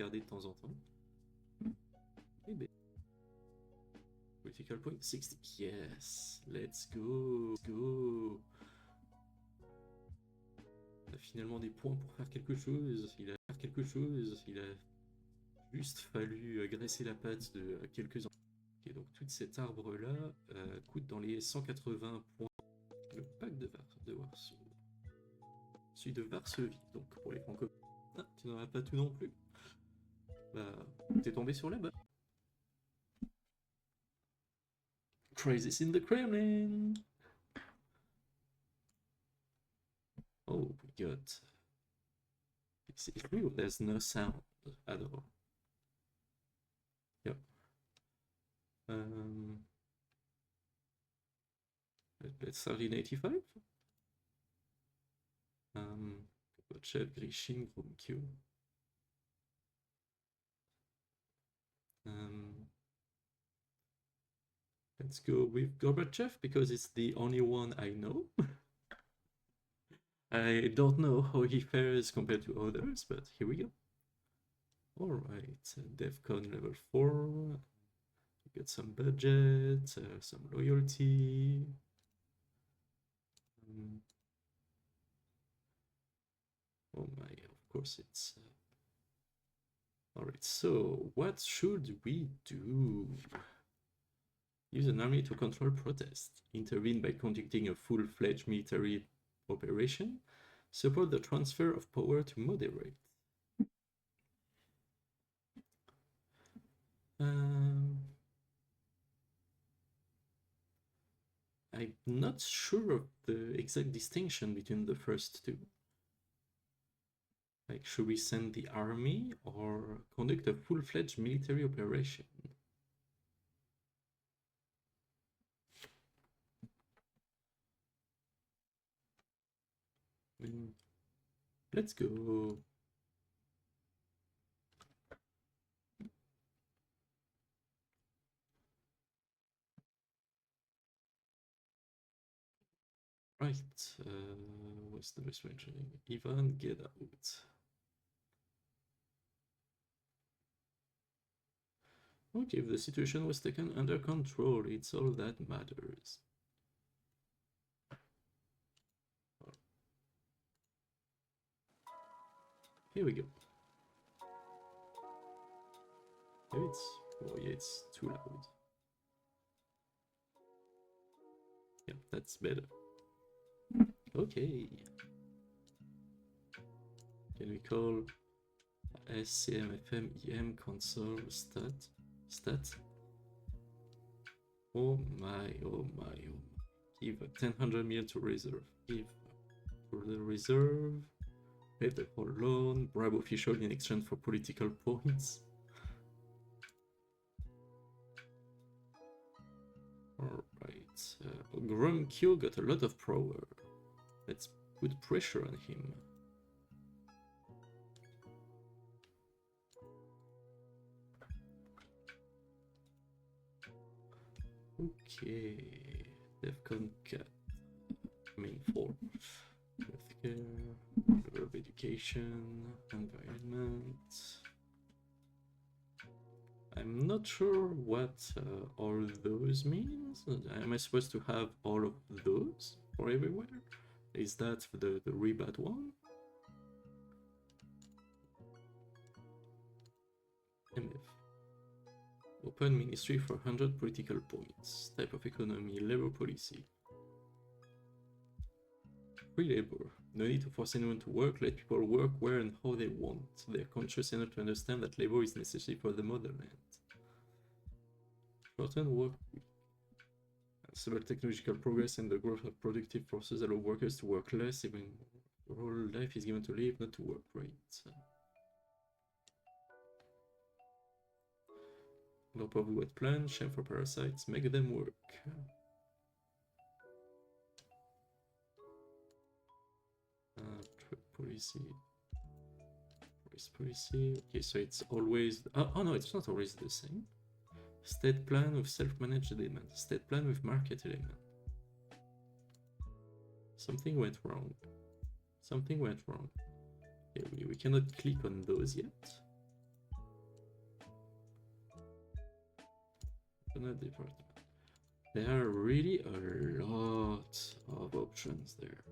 regarder de temps en temps. Eh ben. Critical point 60. Yes, let's go. Let's go. On a finalement des points pour faire quelque chose. Il a fait quelque chose. Il a juste fallu graisser la patte de quelques ans. Et donc tout cet arbre-là coûte dans les 180 points le pack de Varsovie. Celui de Varsovie, donc pour les francophones. Ah, tu n'en as pas tout non plus. Bah, t'es tombé sur la bonne. Crisis in the Kremlin. Oh, we got. It's real, there's no sound at all. Yep. Let's start in 85. Gorbachev, Grishin, Gromkyo. Let's go with Gorbachev because it's the only one I know. I don't know how he fares compared to others, but here we go. Alright, DEFCON level 4. We got some budget, some loyalty. Oh my, of course it's... Alright, so what should we do? Use an army to control protest. Intervene by conducting a full-fledged military operation. Support the transfer of power to moderate. I'm not sure of the exact distinction between the first two. Like, should we send the army or conduct a full-fledged military operation? Let's go. Right, what's the best range? Ivan, get out. Okay, if the situation was taken under control, it's all that matters. Here we go. Maybe it's... oh yeah, it's too loud. Yeah, that's better. Okay. Can we call SCMFM console stat? Oh my, oh my, oh my. Give 1000 million to reserve. Give for the reserve. Pay the whole loan. Bribe official in exchange for political points. Alright. Gromkyo got a lot of power. Let's put pressure on him. Okay. DEFCON 4. Main 4. Healthcare, level of education, environment. I'm not sure what all those means. Am I supposed to have all of those for everywhere? Is that the rebad one? MF. Open ministry for 100 political points. Type of economy, labor policy. Free labor. No need to force anyone to work, let people work where and how they want. They are conscious enough to understand that labor is necessary for the motherland. Shorten work week. Several technological progress and the growth of productive forces allow workers to work less, even rural life is given to live, not to work. Great. No problem with plan, shame for parasites, make them work. Trade policy. Policy. Okay, so it's always... oh no, it's not always the same. State plan with self-managed element. State plan with market element. Something went wrong. Something went wrong. Okay, we cannot click on those yet. Another department. There are really a lot of options there.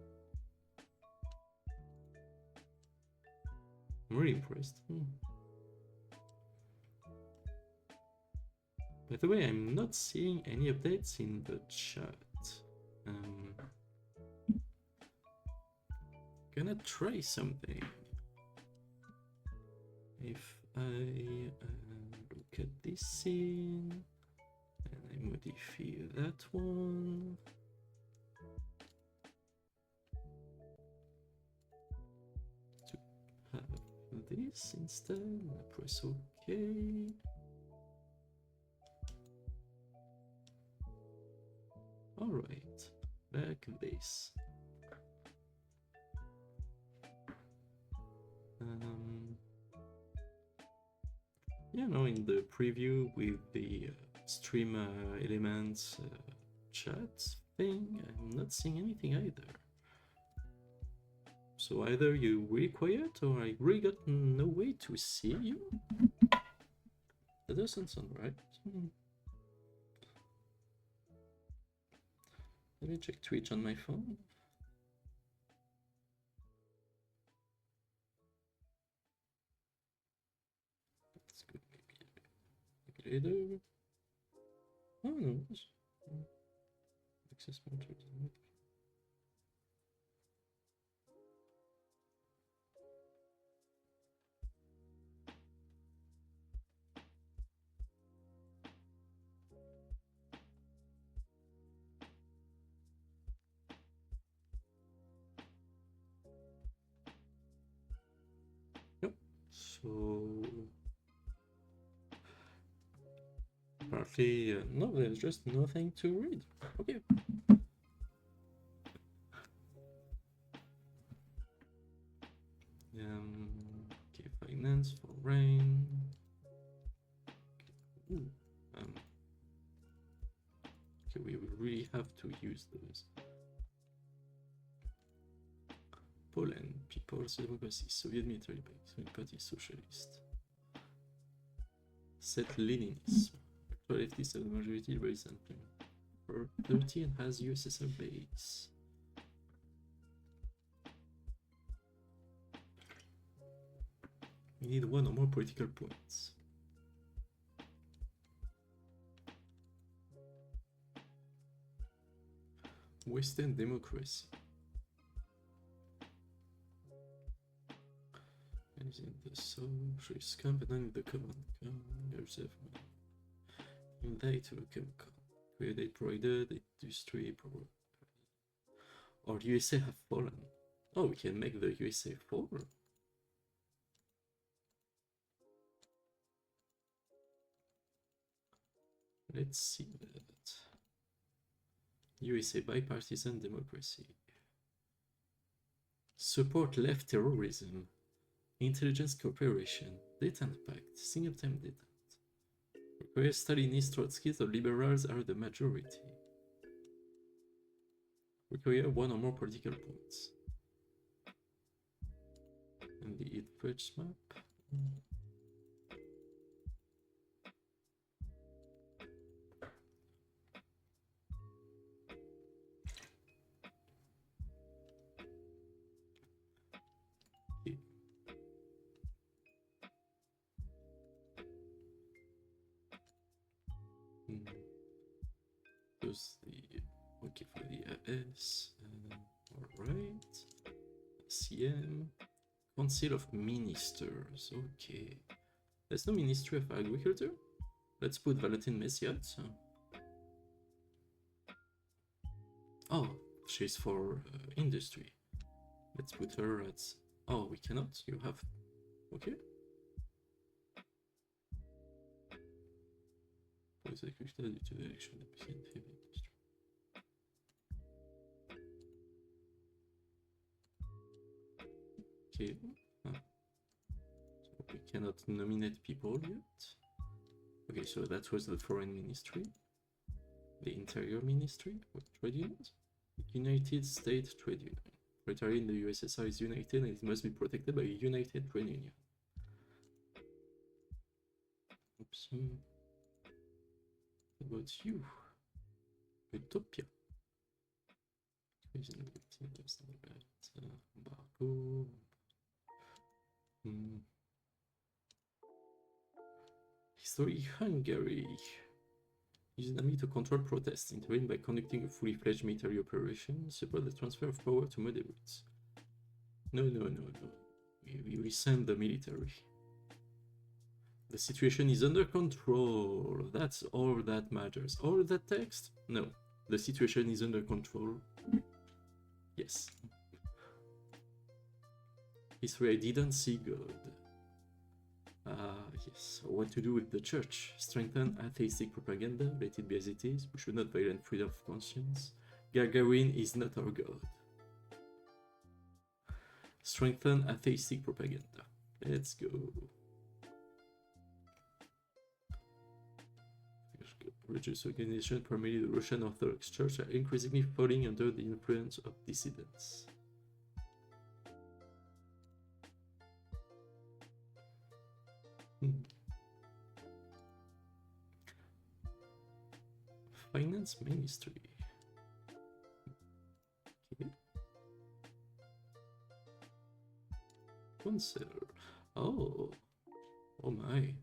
I'm really impressed. By the way, I'm not seeing any updates in the chat. Gonna try something. If I look at this scene and I modify that one, to have this instead, I press OK. Alright, like this. Yeah, no, in the preview with the stream elements chat thing, I'm not seeing anything either. So either you're really quiet or I really got no way to see you. That doesn't sound right. Let me check Twitch on my phone. That's good, maybe later. Oh no. Access monitor doesn't work. Yep. So apparently, no, there's just nothing to read. Okay. Okay, finance for rain. Okay, okay, we will really have to use those. Poland, People's Democracy, Soviet Military Party, Socialist. Set Leninism. Leftist and majority recently. 30 and has USSR base. We need one or more political points. Western democracy. Is in the socialist company, the common yourself. Invite to a chemical. Create provided industry or USA have fallen. Oh, we can make the USA fall. Let's see that. USA bipartisan democracy. Support left terrorism. Intelligence cooperation. Detente pact. Single time detente. Require Stalinist Trotskyists or liberals are the majority. Require one or more political points. And the Edwards map. Okay, for the AS. Alright. CM. Council of Ministers. Okay. There's no Ministry of Agriculture? Let's put Valentin Messiat. Oh, she's for industry. Let's put her at... Oh, we cannot? You have... Okay. Okay. So we cannot nominate people yet. Okay, so that was the Foreign Ministry. The Interior Ministry. What trade unions? United States Trade Union. Territory in the USSR is united and it must be protected by a united trade union. Oops. about you? Utopia. Embargo. History Hungary. Use an army to control protests, intervene by conducting a fully fledged military operation, support the transfer of power to moderates. No. We rescind the military. The situation is under control. That's all that matters. All that text? No. The situation is under control. Yes. History I didn't see good. Yes. What to do with the church? Strengthen atheistic propaganda, let it be as it is. We should not violate freedom of conscience. Gagarin is not our god. Strengthen atheistic propaganda. Let's go. Religious organizations, primarily the Russian Orthodox Church, are increasingly falling under the influence of dissidents. Finance Ministry. Okay. Council. Oh my.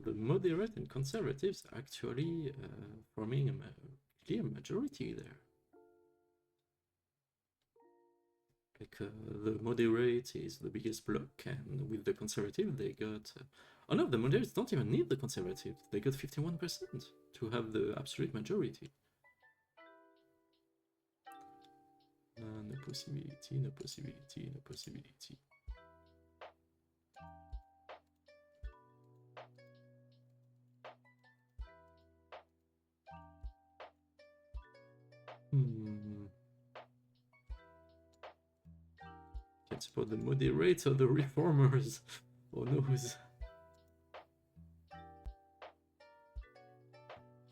The moderate and conservatives are actually forming a clear majority there. Like the moderate is the biggest bloc, and with the conservative they got... oh no, the moderates don't even need the conservative. They got 51% to have the absolute majority. No possibility, no possibility, no possibility. Can't support the moderates or the reformers. Oh no.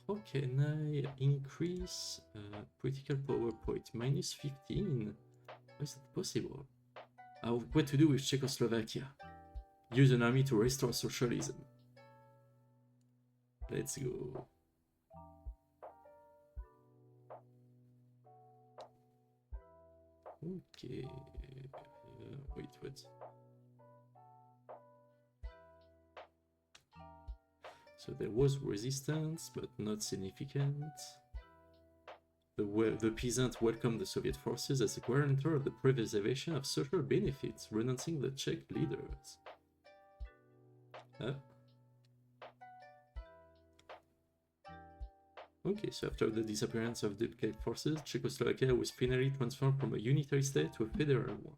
How can I increase political PowerPoint? Minus 15? How is that possible? What to do with Czechoslovakia? Use an army to restore socialism. Let's go. Okay. Wait, what? So there was resistance, but not significant. The peasants welcomed the Soviet forces as a guarantor of the preservation of social benefits, renouncing the Czech leaders. Okay, so after the disappearance of the duplicate forces, Czechoslovakia was finally transformed from a unitary state to a federal one.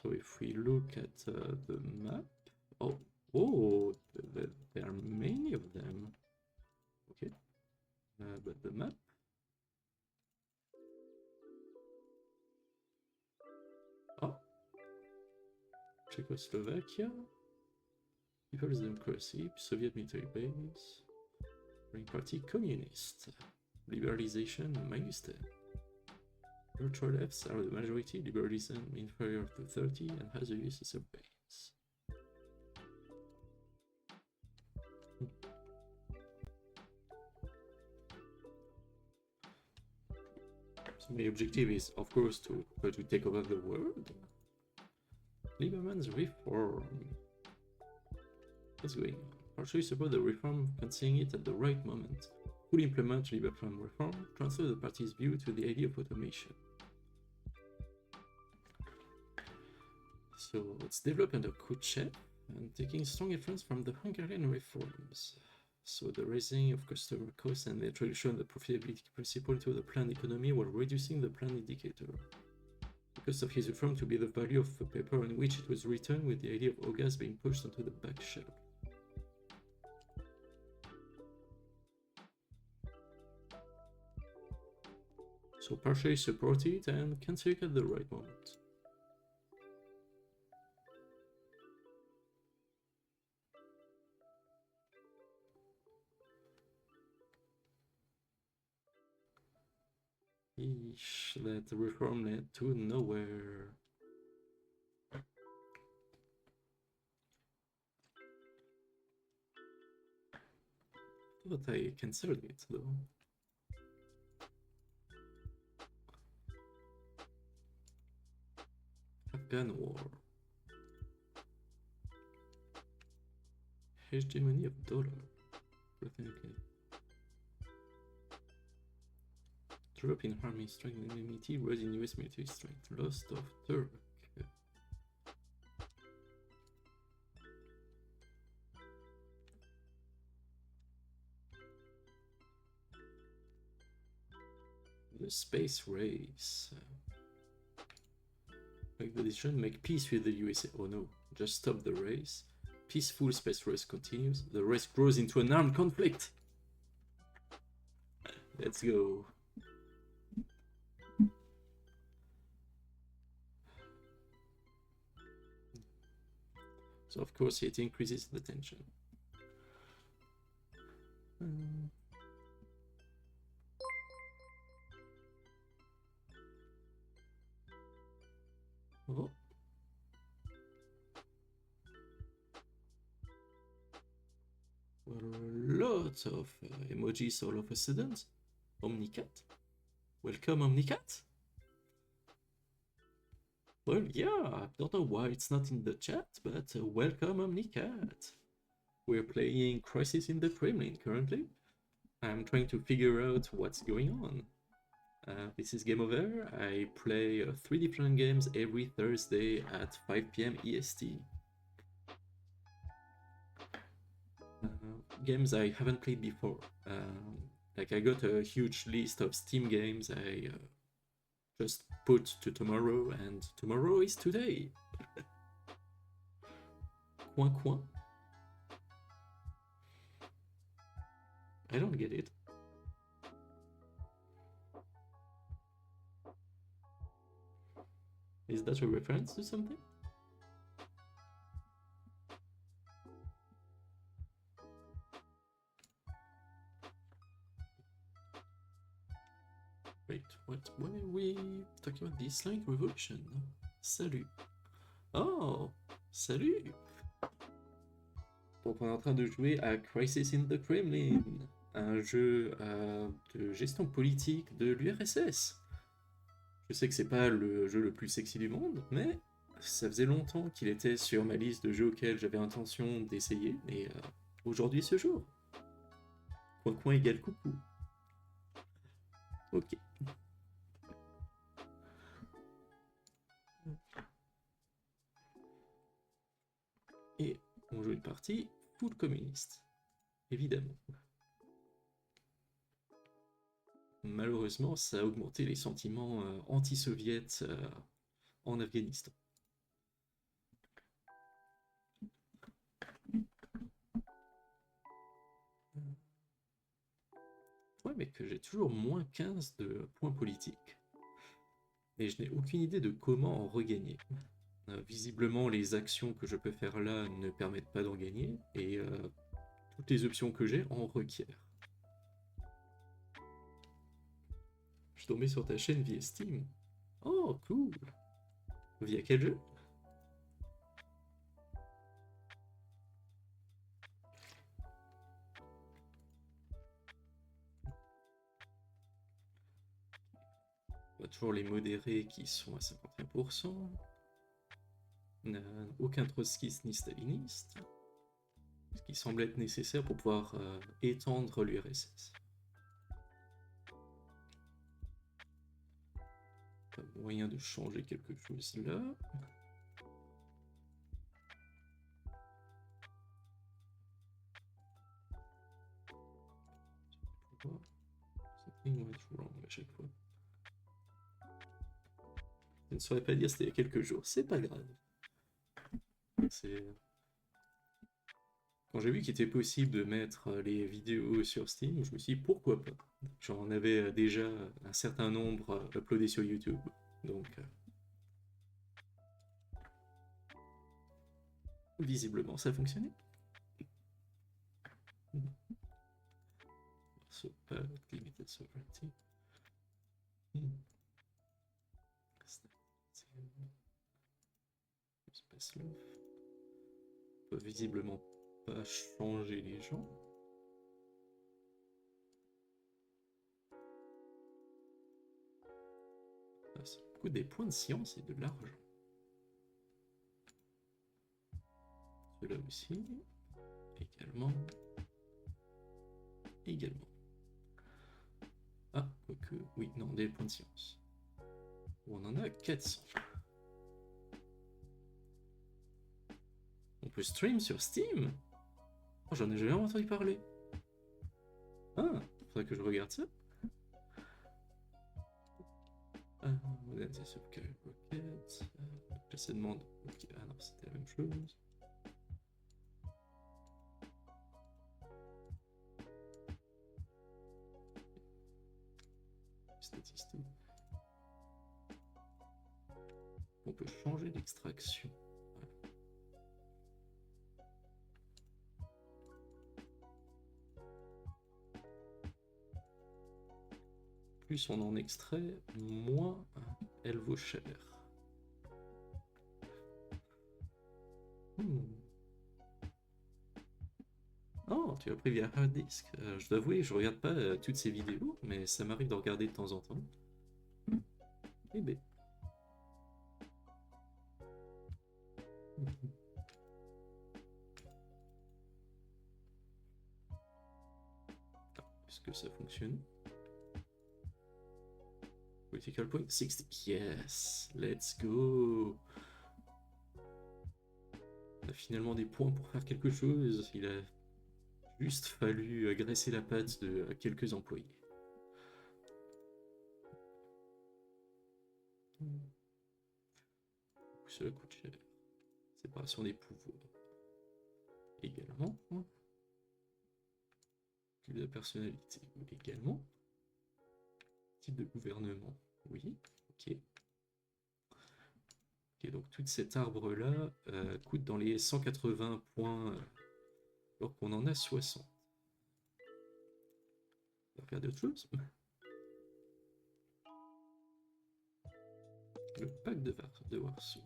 So if we look at the map, there are many of them. Okay, but the map. Czechoslovakia, People's Democracy, Soviet military base, Green Party, Communist, Liberalization, -10. Virtual lefts are the majority, liberalism inferior to 30 and has a USSR base. So my objective is, of course, to try to take over the world. Lieberman's reform. What's going on? Partially support the reform, considering it at the right moment. Fully implement Lieberman reform, transfer the party's view to the idea of automation. So it's developed under Khrushchev and taking strong influence from the Hungarian reforms. So the raising of customer costs and the introduction of the profitability principle to the planned economy while reducing the planned indicator. Because of his reform to be the value of the paper on which it was written, with the idea of all gas being pushed onto the back shelf. So partially supported and can take at the right moment. Eesh, that reform led to nowhere. thought I cancelled it though. Afghan War. Hegemony of dollar. Drop in army strength and enmity, rise in US military strength. Loss of Turk. The space race. Make the decision, make peace with the USA. Oh no, just stop the race. Peaceful space race continues. The race grows into an armed conflict. Let's go. So of course it increases the tension. Oh. Well, lots of emojis all of a sudden. Omnicat. Welcome, Omnicat. Well, yeah, I don't know why it's not in the chat, but welcome, Omnicat. We're playing Crisis in the Kremlin currently. I'm trying to figure out what's going on. This is Game Over. I play 3 different games every Thursday at 5 PM EST. Games I haven't played before. Like I got a huge list of Steam games I just put to tomorrow, and tomorrow is today. Coin coin. I don't get it. Is that a reference to something? Wait, what? Why are we talking about the Islamic Revolution? Salut. Oh, salut. Donc on est en train de jouer à Crisis in the Kremlin, un jeu de gestion politique de l'URSS. Je sais que c'est pas le jeu le plus sexy du monde, mais ça faisait longtemps qu'il était sur ma liste de jeux auxquels j'avais intention d'essayer, et aujourd'hui ce jour. Coin coin égale coucou. Ok. Et on joue une partie full communiste, évidemment. Malheureusement, ça a augmenté les sentiments anti-soviètes en Afghanistan. Ouais, mais que j'ai toujours moins 15 de points politiques. Et je n'ai aucune idée de comment en regagner. Visiblement, les actions que je peux faire là ne permettent pas d'en gagner, et toutes les options que j'ai en requièrent. Je suis tombé sur ta chaîne via Steam. Oh, cool. Via quel jeu? On a toujours les modérés qui sont à 51%. Aucun trotskiste ni staliniste. Ce qui semble être nécessaire pour pouvoir étendre l'URSS. Pas moyen de changer quelque chose là. Something went wrong à chaque fois. Je ne saurais pas dire c'était il y a quelques jours, c'est pas grave. Quand j'ai vu qu'il était possible de mettre les vidéos sur Steam, je me suis dit pourquoi pas. J'en avais déjà un certain nombre uploadés sur YouTube, donc visiblement ça fonctionnait. So, pas limited sovereignty. Space love. On peut visiblement pas changer les gens. ça coûte des points de science et de l'argent. Cela aussi. Également. Également. Ah, quoique... Oui, non, des points de science. On en a 400. On peut stream sur Steam? Oh, j'en ai jamais entendu parler. Ah, faudrait que je regarde ça. Modernité Subcar Rocket. Là, ça demande... Okay. Ah non, c'était la même chose. Statistiques. On peut changer d'extraction. Plus on en extrait, moins elle vaut cher. Oh, tu as pris via hard disk. Je dois avouer, je regarde pas toutes ces vidéos, mais ça m'arrive de regarder de temps en temps. Eh ben. Est-ce que ça fonctionne? Critical point 60. Yes, let's go. On a finalement des points pour faire quelque chose. Il a juste fallu graisser la patte de quelques employés. Cela coûte cher. Séparation des pouvoirs. Également. Type de personnalité. Également. Type de gouvernement. Oui. Ok. Ok, donc tout cet arbre-là coûte dans les 180 points, alors qu'on en a 60. On va regarder autre chose. Le pacte de Warsaw.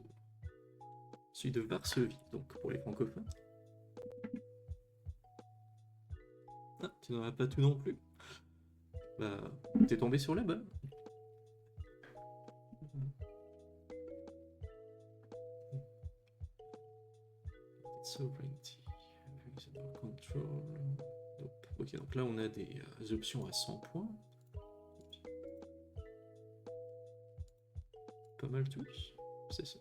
Celui de Varsovie, donc pour les francophones. Ah, tu n'en as pas tout non plus. Bah, t'es tombé sur la bonne. Sovereignty, reasonable control. Nope. Ok, donc là on a des options à 100 points. Pas mal tous, c'est ça.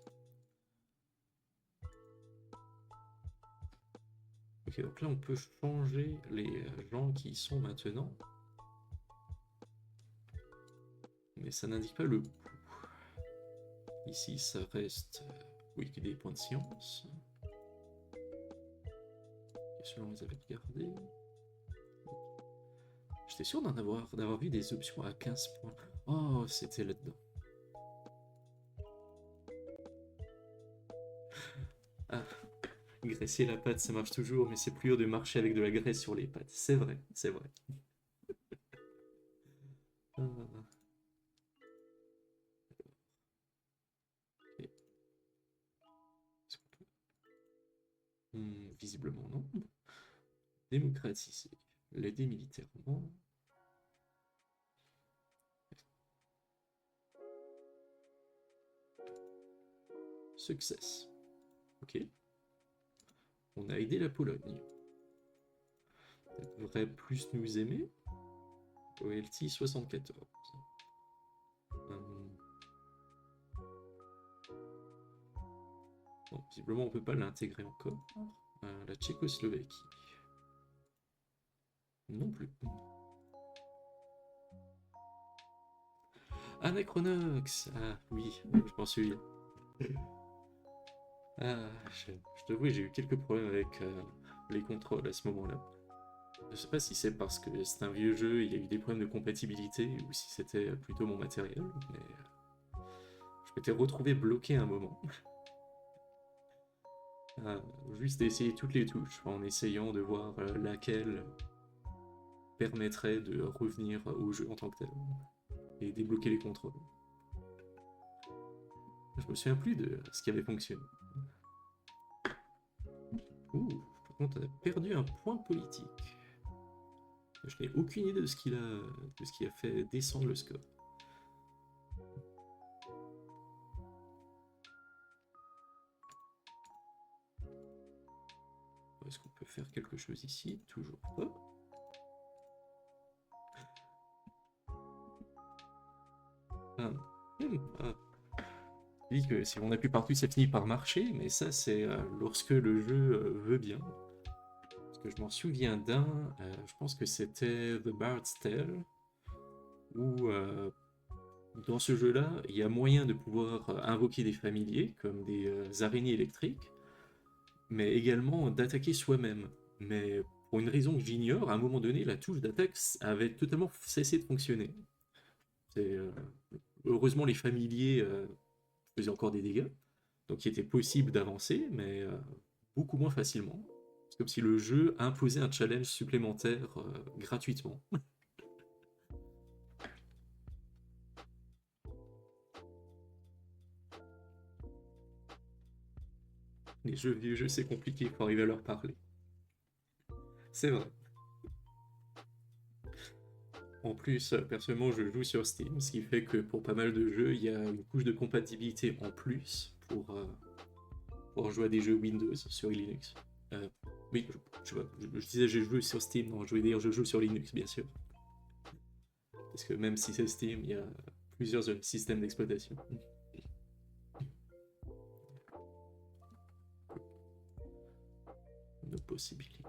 Ok, donc là on peut changer les gens qui y sont maintenant. Mais ça n'indique pas le coût. Ici ça reste, oui, des points de science. Et ceux-là on les avait regardés. J'étais sûr d'avoir vu des options à 15 points. Oh, c'était là-dedans. Ah, graisser la pâte, ça marche toujours, mais c'est plus dur de marcher avec de la graisse sur les pattes. C'est vrai, c'est vrai. Ah. Okay. Visiblement non. Démocratiser, l'aider militairement. Success. Ok. On a aidé la Pologne. Elle devrait plus nous aimer. OLT 74. Bon, visiblement, on peut pas l'intégrer encore. La Tchécoslovaquie. Non plus. Anachronox. Ah oui, je m'en souviens. Ah, je t'avoue, j'ai eu quelques problèmes avec les contrôles à ce moment-là. Je sais pas si c'est parce que c'est un vieux jeu, il y a eu des problèmes de compatibilité, ou si c'était plutôt mon matériel, mais je m'étais retrouvé bloqué un moment. Juste d'essayer toutes les touches, en essayant de voir laquelle permettrait de revenir au jeu en tant que tel, et débloquer les contrôles. Je me souviens plus de ce qui avait fonctionné. Ouh, par contre, on a perdu un point politique. Je n'ai aucune idée de ce qui a fait descendre le score. est-ce qu'on peut faire quelque chose ici? Toujours pas. Ah. Ah. Je dis que si on appuie partout, ça finit par marcher, mais ça, c'est lorsque le jeu veut bien. Parce que je m'en souviens d'un, je pense que c'était The Bard's Tale, où dans ce jeu-là, il y a moyen de pouvoir invoquer des familiers, comme des araignées électriques, mais également d'attaquer soi-même. Mais pour une raison que j'ignore, à un moment donné, la touche d'attaque avait totalement cessé de fonctionner. Heureusement, les familiers faisaient encore des dégâts, donc il était possible d'avancer, mais beaucoup moins facilement. C'est comme si le jeu imposait un challenge supplémentaire gratuitement. Les jeux vieux jeux, c'est compliqué pour arriver à leur parler. C'est vrai. En plus, personnellement, je joue sur Steam, ce qui fait que pour pas mal de jeux, il y a une couche de compatibilité en plus pour jouer à des jeux Windows sur Linux. Oui, je disais je joue sur Steam, non, je veux dire je joue sur Linux, bien sûr. Parce que même si c'est Steam, il y a plusieurs systèmes d'exploitation. Nos possibilités.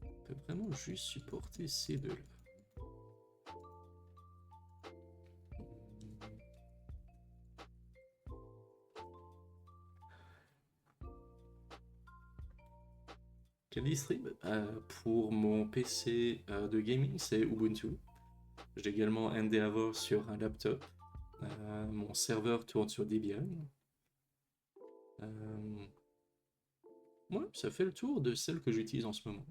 On peut vraiment juste supporter ces deux-là. Quel distrib? Pour mon PC de gaming, c'est Ubuntu. J'ai également Endeavour sur un laptop. Mon serveur tourne sur Debian. Ouais, ça fait le tour de celles que j'utilise en ce moment.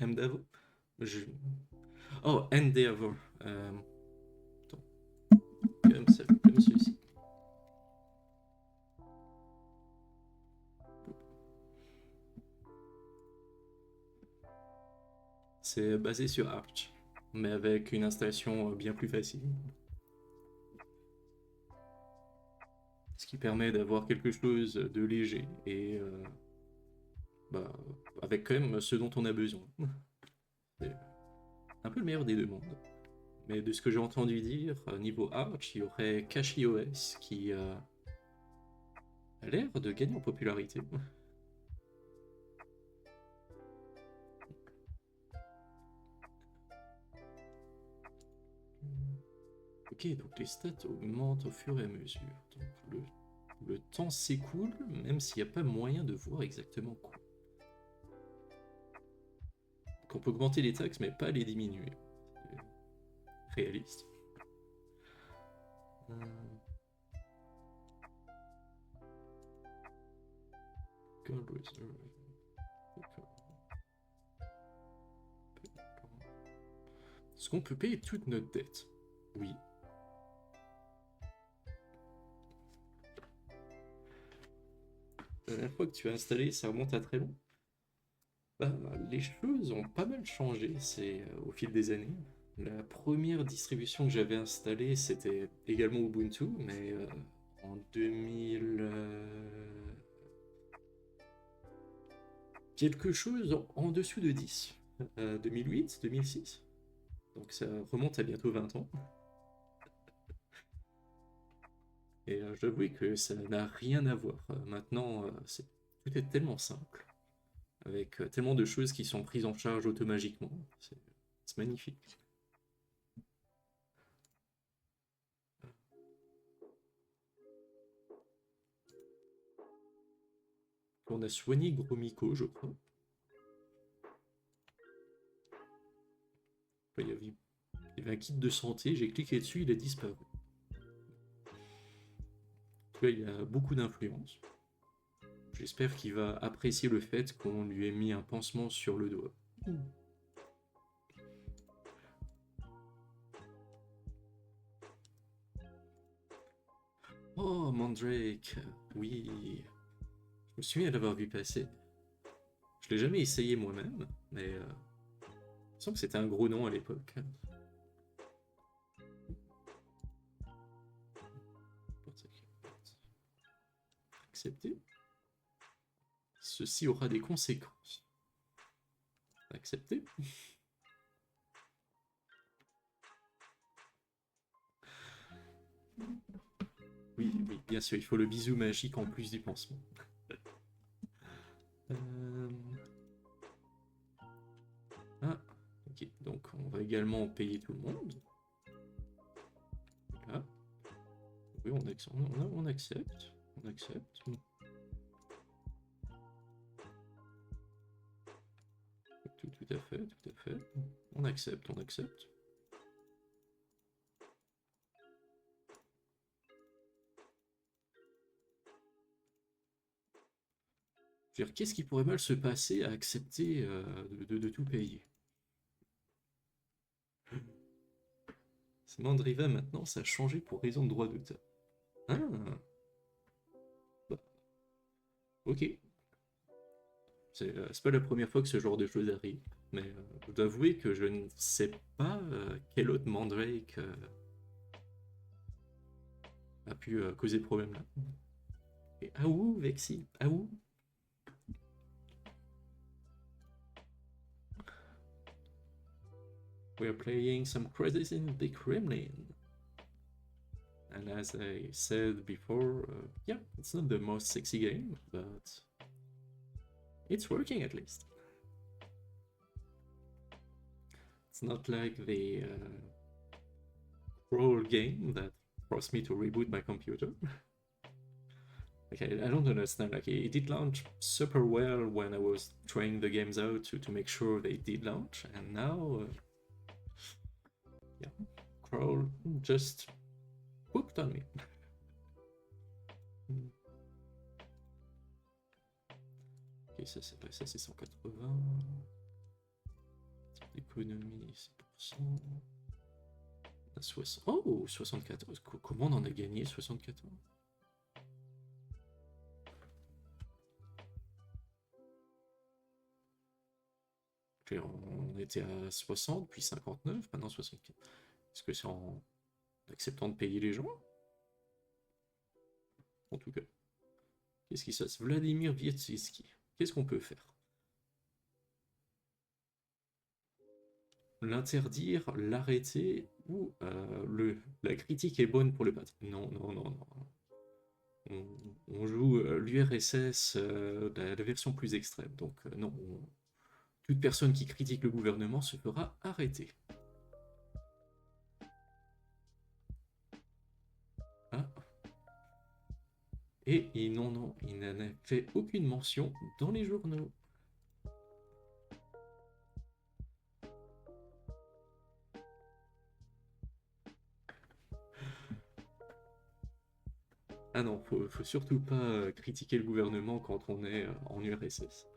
Endeavour? Oh, Endeavour. Attends. Comme ceci. C'est basé sur Arch, mais avec une installation bien plus facile. Ce qui permet d'avoir quelque chose de léger et avec quand même ce dont on a besoin. C'est un peu le meilleur des deux mondes. Mais de ce que j'ai entendu dire, niveau Arch, il y aurait CachyOS qui a l'air de gagner en popularité. Ok, donc les stats augmentent au fur et à mesure. Donc le temps s'écoule, même s'il n'y a pas moyen de voir exactement quoi. Donc on peut augmenter les taxes, mais pas les diminuer. Réaliste. Gold Reserve. Est-ce qu'on peut payer toute notre dette? Oui. La dernière fois que tu as installé, ça remonte à très long. Les choses ont pas mal changé au fil des années. La première distribution que j'avais installée, c'était également Ubuntu, mais en 2000... quelque chose en dessous de 10. 2008, 2006. Donc ça remonte à bientôt 20 ans. Et j'avoue que ça n'a rien à voir. Maintenant, tout est tellement simple, avec tellement de choses qui sont prises en charge automatiquement. C'est magnifique. On a soigné Gromiko, je crois. Il y avait un kit de santé, j'ai cliqué dessus, il a disparu. Il y a beaucoup d'influence. J'espère qu'il va apprécier le fait qu'on lui ait mis un pansement sur le doigt. Oh, Mandrake, oui. Je me souviens l'avoir vu passer. Je l'ai jamais essayé moi-même, mais il me semble que c'était un gros nom à l'époque. accepter. Ceci aura des conséquences. Accepter. Oui, oui, bien sûr, il faut le bisou magique en plus du pansement. Ah, ok, donc on va également payer tout le monde. Voilà. Oui, on accepte. On accepte. On accepte. Tout à fait, tout à fait. On accepte, on accepte. Je veux dire, qu'est-ce qui pourrait mal se passer à accepter de tout payer? C'est Mandriva maintenant, ça a changé pour raison de droit d'auteur. Ah, bah, ok. C'est pas la première fois que ce genre de choses arrive, mais je dois avouer que je ne sais pas quel autre Mandrake a pu causer problème là. Et Aou, Vexi, Aou. We're playing some Crisis in the Kremlin. And as I said before, yeah, it's not the most sexy game, but it's working at least. It's not like the Crawl game that forced me to reboot my computer. Okay, I don't understand. Like, it did launch super well when I was trying the games out to make sure they did launch, and now, yeah, Crawl just pooped on me. Ok, ça c'est 180. L'économie, 6%. À 60. Oh, 74. Comment on en a gagné 74? On était à 60, puis 59, maintenant 64. Est-ce que c'est en acceptant de payer les gens? En tout cas. Qu'est-ce qui se passe? Vladimir Vietsiski. Qu'est-ce qu'on peut faire? L'interdire, l'arrêter, ou la critique est bonne pour le battre? Non, non, non, non. On joue l'URSS, la version plus extrême. Donc non, toute personne qui critique le gouvernement se fera arrêter. Ah. Et non, il n'en a fait aucune mention dans les journaux. Ah non, faut surtout pas critiquer le gouvernement quand on est en URSS.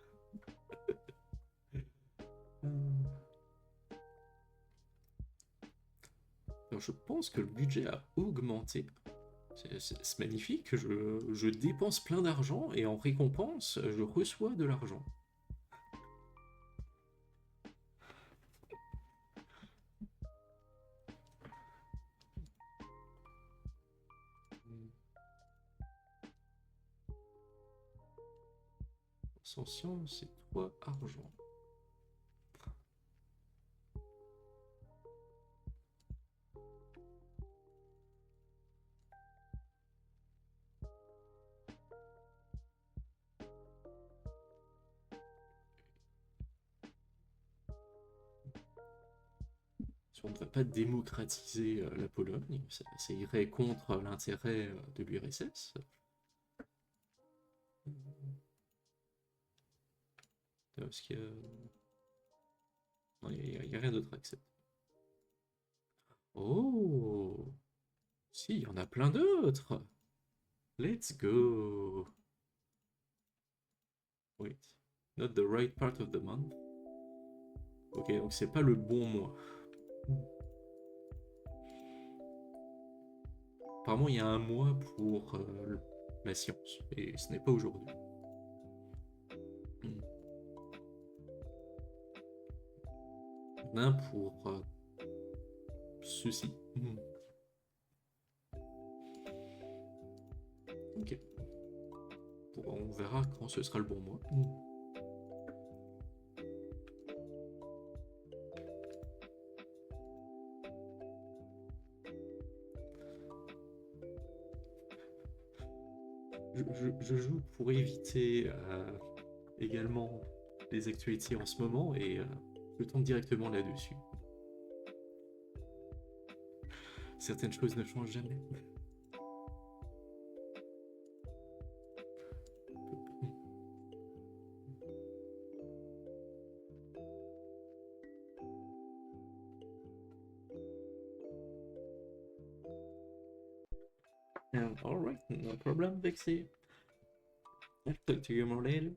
Alors, je pense que le budget a augmenté. C'est magnifique, je dépense plein d'argent et en récompense, je reçois de l'argent. Sans science, c'est 3 argent. On ne va pas démocratiser la Pologne, ça irait contre l'intérêt de l'URSS. Parce qu'il n'y a rien d'autre à accepter. Oh, si, il y en a plein d'autres. Let's go. Wait, not the right part of the month. Ok, donc c'est pas le bon mois. Apparemment, il y a un mois pour la science, et ce n'est pas aujourd'hui. Il y en a un pour ceci. Ok. on verra quand ce sera le bon mois. Je joue pour éviter également les actualités en ce moment et je tombe directement là-dessus. Certaines choses ne changent jamais. Alright, no problem, Vexy. I'll talk to you more later.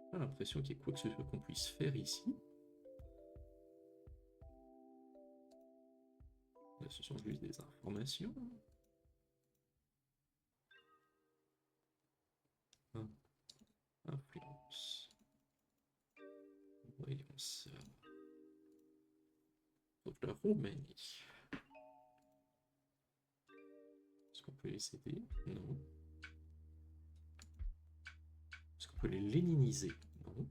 J'ai pas l'impression qu'il y ait quoi que ce soit qu'on puisse faire ici. Là, ce sont juste des informations. Influence. Voyons ça. Donc la Roumanie. Est-ce qu'on peut les aider? Non. Est-ce qu'on peut les léniniser? Non.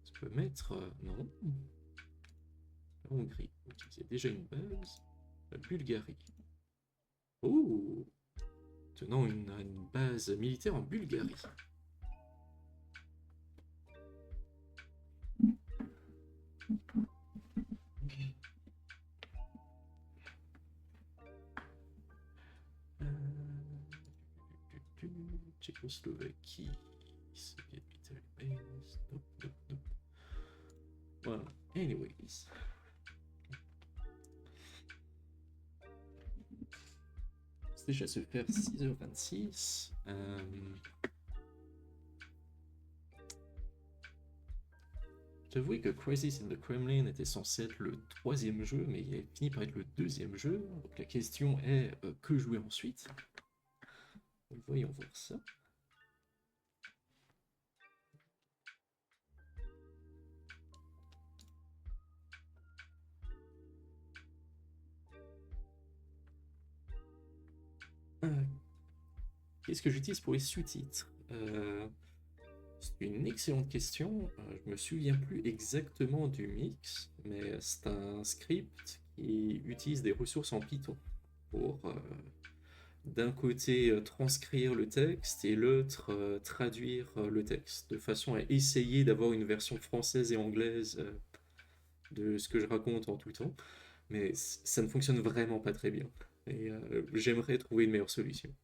Est-ce qu'on peut mettre... non. La Hongrie. Ok, c'est déjà une base. La Bulgarie. Oh! Tenant une base militaire en Bulgarie. Tchécoslovaquie, Soviet military base, nope. Well, anyways. C'est déjà se faire 6h26. J'avoue que Crisis in the Kremlin était censé être le 3e jeu, mais il a fini par être le 2e jeu. Donc la question est que jouer ensuite? Voyons voir ça. Qu'est-ce que j'utilise pour les sous-titres? C'est une excellente question. Je me souviens plus exactement du mix, mais c'est un script qui utilise des ressources en Python pour d'un côté transcrire le texte et l'autre traduire le texte, de façon à essayer d'avoir une version française et anglaise de ce que je raconte en tout temps. Mais ça ne fonctionne vraiment pas très bien. Et j'aimerais trouver une meilleure solution.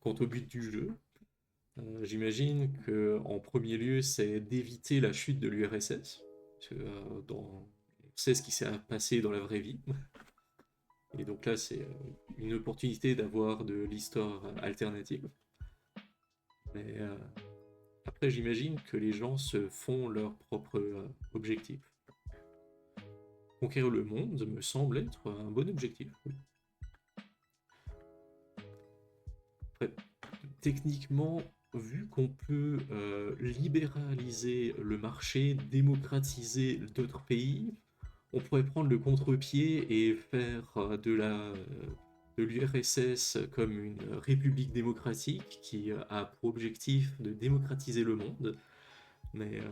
Quant au but du jeu, j'imagine qu'en premier lieu, c'est d'éviter la chute de l'URSS. Parce que on sait ce qui s'est passé dans la vraie vie. Et donc là, c'est une opportunité d'avoir de l'histoire alternative. Mais après, j'imagine que les gens se font leur propre objectif. Conquérir le monde me semble être un bon objectif. Après, techniquement, vu qu'on peut libéraliser le marché, démocratiser d'autres pays, on pourrait prendre le contre-pied et faire de l'URSS comme une république démocratique qui a pour objectif de démocratiser le monde. Mais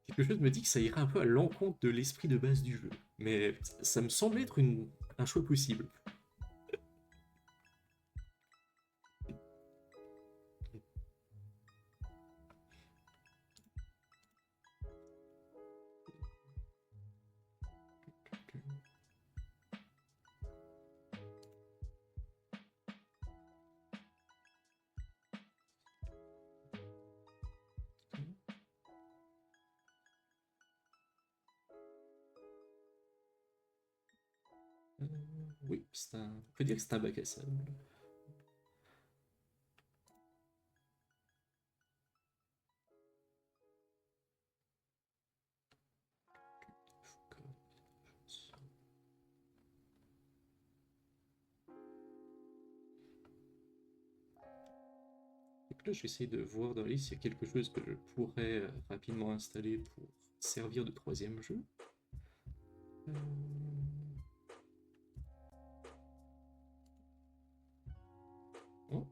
quelque chose me dit que ça irait un peu à l'encontre de l'esprit de base du jeu. Mais ça me semble être un choix possible. Oui, on peut dire que c'est un bac à sable. là, j'essaie de voir dans la liste s'il y a quelque chose que je pourrais rapidement installer pour servir de troisième jeu. Oh.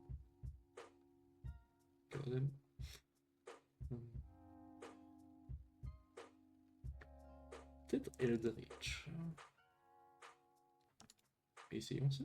Quand même. Peut-être Eldritch. Essayons ça.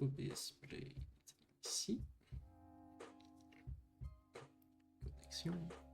OBS Blade ici. Connexion.